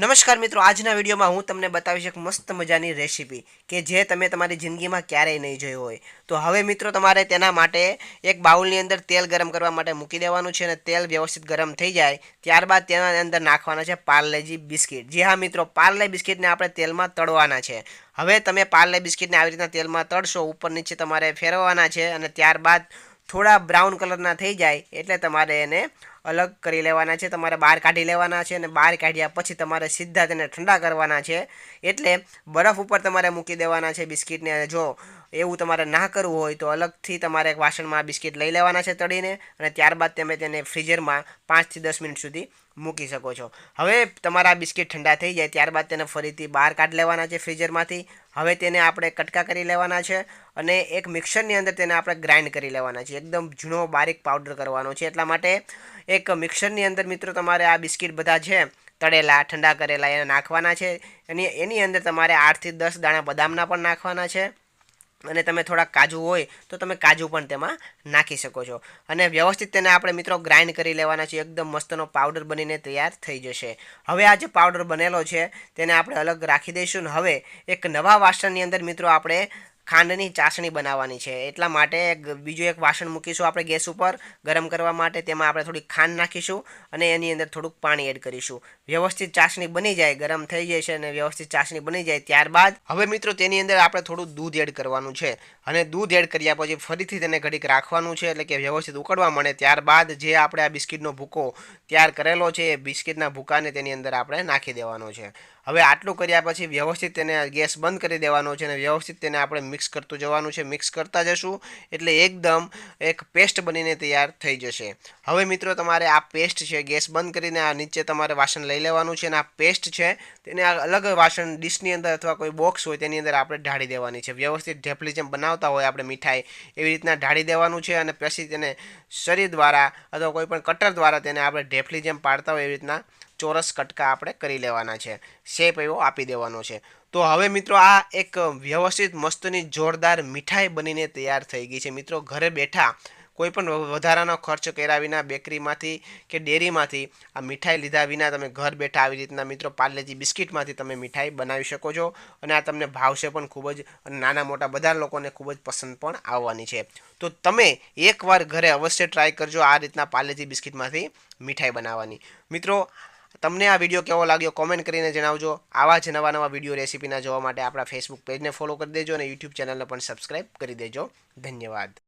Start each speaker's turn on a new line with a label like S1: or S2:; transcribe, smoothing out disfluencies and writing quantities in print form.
S1: નમસ્કાર મિત્રો, આજના વિડીયોમાં હું તમને બતાવીશ એક મસ્ત મજાની રેસીપી કે જે તમે તમારી જિંદગીમાં ક્યારેય નહીં જોઈ હોય। તો હવે મિત્રો તમારે તેના માટે એક બાઉલની અંદર તેલ ગરમ કરવા માટે મૂકી દેવાનું છે અને તેલ વ્યવસ્થિત ગરમ થઈ જાય ત્યારબાદ તેના અંદર નાખવાના છે પાર્લેજી બિસ્કિટ। જી હા મિત્રો, પાર્લે બિસ્કિટને આપણે તેલમાં તળવાના છે। હવે તમે પાર્લે બિસ્કિટને આવી રીતના તેલમાં તળશો, ઉપર નીચે તમારે ફેરવવાના છે અને ત્યારબાદ થોડા બ્રાઉન કલરના થઈ જાય એટલે તમારે એને अलग करी लेवाना छे। तमारे बहार काढी लेवाना छे अने बहार काढ्या पछी तमारे सीधा तेने ठंडा करवाना छे। एटले बरफ उपर तमारे मूकी देवाना छे बिस्किटने। अने जो एवुं तमारे ना करवुं होय तो अलगथी तमारे एक वासणमां बिस्किट लई लेवाना छे तळीने अने त्यारबाद तमे तेने फ्रीजरमां 5 થી 10 मिनिट सुधी मूकी शको छो। हवे तमारा बिस्किट ठंडा थई जाय त्यारबाद तेने फरीथी बहार काढी लेवाना छे फ्रीजरमांथी। हवे तेने आपणे कटका करी लेवाना छे अने एक मिक्सरनी अंदर तेने आपणे ग्राइंड करी लेवाना छे। एकदम झीणो बारीक पाउडर करवानो छे। एटला माटे एक मिक्सरनी अंदर मित्रों तमारे आ बिस्किट बधा छे तळेला ठंडा करेला एने नाखवाना छे। एनी अंदर तमारे 8 થી 10 दाणा बदामना पण नाखवाना छे અને તમે થોડા કાજુ હોય તો તમે કાજુ પણ તેમાં નાખી શકો છો અને વ્યવસ્થિત તેને આપણે મિત્રો ગ્રાઇન્ડ કરી લેવાના છે। એકદમ મસ્તનો પાવડર બનીને તૈયાર થઈ જશે। હવે આ જે પાવડર બનેલો છે તેને આપણે અલગ રાખી દઈશું। હવે એક નવા વાસણની અંદર મિત્રો આપણે ખાંડની ચાસણી બનાવવાની છે। એટલા માટે બીજું એક વાસણ મૂકીશું આપણે ગેસ ઉપર ગરમ કરવા માટે। તેમાં આપણે થોડી ખાંડ નાખીશું અને એની અંદર થોડુંક પાણી એડ કરીશું। વ્યવસ્થિત ચાસણી બની જાય, ગરમ થઈ જશે અને વ્યવસ્થિત ચાસણી બની જાય ત્યારબાદ હવે મિત્રો તેની અંદર આપણે થોડું દૂધ એડ કરવાનું છે અને દૂધ એડ કર્યા પછી ફરીથી તેને ઘડીક રાખવાનું છે એટલે કે વ્યવસ્થિત ઉકળવા મળે। ત્યારબાદ જે આપણે આ બિસ્કિટનો ભૂકો તૈયાર કરેલો છે એ બિસ્કિટના ભૂકાને તેની અંદર આપણે નાખી દેવાનો છે। હવે આટલું કર્યા પછી વ્યવસ્થિત તેને ગેસ બંધ કરી દેવાનો છે અને વ્યવસ્થિત તેને આપણે મિક્સ કરતું જવાનું છે। મિક્સ કરતા જશું એટલે એકદમ એક પેસ્ટ બનીને તૈયાર થઈ જશે। હવે મિત્રો તમારે આ પેસ્ટ છે ગેસ બંધ કરીને આ નીચે તમારે વાસણ લઈ લેવાનું છે અને આ પેસ્ટ છે તેને અલગ વાસણ ડીશની અંદર અથવા કોઈ બોક્સ હોય તેની અંદર આપણે ઢાળી દેવાની છે। વ્યવસ્થિત ઢેફલી જેમ બનાવતા હોય આપણે મીઠાઈ એવી રીતના ઢાળી દેવાનું છે અને પછી તેને શરી દ્વારા અથવા કોઈ પણ કટર દ્વારા તેને આપણે ઢેફલી જેમ પાડતા હોય એવી રીતના ચોરસ કટકા આપણે કરી લેવાના છે। શેપ એવો આપી દેવાનો છે। તો હવે મિત્રો આ એક વ્યવસ્થિત મસ્તની જોરદાર મીઠાઈ બનીને તૈયાર થઈ ગઈ છે। મિત્રો ઘરે બેઠા કોઈ પણ વધારાનો ખર્ચ કર્યા વિના બેકરીમાંથી કે ડેરીમાંથી આ મીઠાઈ લીધા વિના તમે ઘર બેઠા આવી રીતના મિત્રો પાર્લેજી બિસ્કિટમાંથી તમે મીઠાઈ બનાવી શકો છો અને આ તમને ભાવશે પણ ખૂબ જ અને નાના મોટા બધા લોકોને ખૂબ જ પસંદ પણ આવવાની છે। તો તમે એકવાર ઘરે અવશ્ય ટ્રાય કરજો આ રીતના પાર્લેજી બિસ્કિટમાંથી મીઠાઈ બનાવવાની। મિત્રો તમને આ વિડીયો કેવો લાગ્યો કોમેન્ટ કરીને જણાવજો। આવા જ નવા વિડીયો રેસીપીના જોવા માટે આપણા ફેસબુક પેજને ફોલો કરી દેજો અને યુટ્યુબ ચેનલને પણ સબસ્ક્રાઇબ કરી દેજો। ધન્યવાદ।